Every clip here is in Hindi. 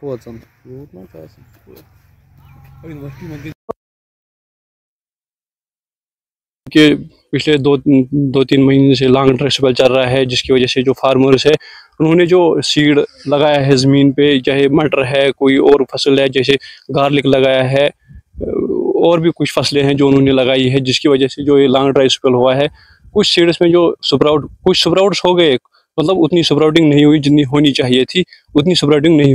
खोचन यूत ना कि पिछले दो तीन महीने से लॉन्ग ड्राई स्पेल चल रहा है, जिसकी वजह से जो फार्मर्स है उन्होंने जो सीड लगाया है ज़मीन पे, चाहे मटर है, कोई और फसल है, जैसे गार्लिक लगाया है, और भी कुछ फसलें हैं जो उन्होंने लगाई है, जिसकी वजह से जो ये लॉन्ग ड्राई स्पेल हुआ है, कुछ सीड्स में जो कुछ स्प्राउट्स हो गए, मतलब उतनी स्प्राउटिंग नहीं हुई जितनी होनी चाहिए थी, उतनी स्प्राउटिंग नहीं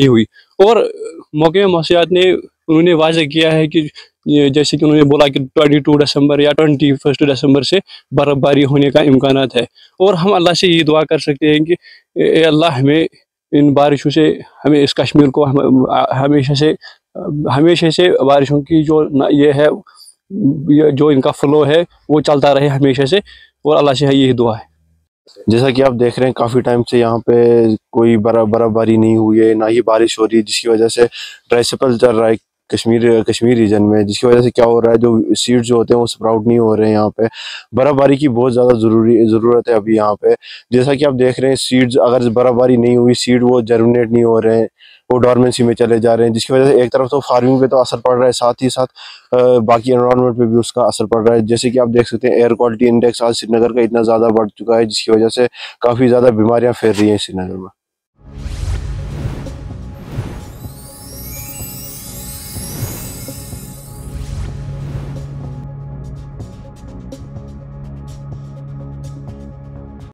हुई। और मौके मौसियात ने उन्होंने वाज़ेह किया है कि जैसे कि उन्होंने बोला कि 22 दिसंबर या 21 दिसंबर से बर्फ़बारी होने का इम्कानात है। और हम अल्लाह से ये दुआ कर सकते हैं कि ए अल्लाह हमें इन बारिशों से, हमें इस कश्मीर को हमेशा से बारिशों की जो ये है, ये जो इनका फ्लो है वो चलता रहे हमेशा से, और अल्लाह से यही दुआ है। जैसा कि आप देख रहे हैं काफ़ी टाइम से यहाँ पे कोई बर्फबारी नहीं हुई है, ना ही बारिश हो रही है, जिसकी वजह से ड्राई स्पेल चल रहा है कश्मीर रीजन में, जिसकी वजह से क्या हो रहा है, जो सीड्स जो होते हैं वो स्प्राउट नहीं हो रहे हैं। यहाँ पे बर्फबारी की बहुत ज़्यादा ज़रूरत है अभी यहाँ पे। जैसा कि आप देख रहे हैं सीड्स, अगर बर्फबारी नहीं हुई, सीड वो जर्मिनेट नहीं हो रहे हैं, वो डॉर्मेंसी में चले जा रहे हैं, जिसकी वजह से एक तरफ तो फार्मिंग पे तो असर पड़ रहा है, साथ ही साथ बाकी एनवायरनमेंट पे भी उसका असर पड़ रहा है। जैसे कि आप देख सकते हैं एयर क्वालिटी इंडेक्स आज श्रीनगर का इतना ज़्यादा बढ़ चुका है, जिसकी वजह से काफ़ी ज़्यादा बीमारियाँ फैल रही हैं श्रीनगर में।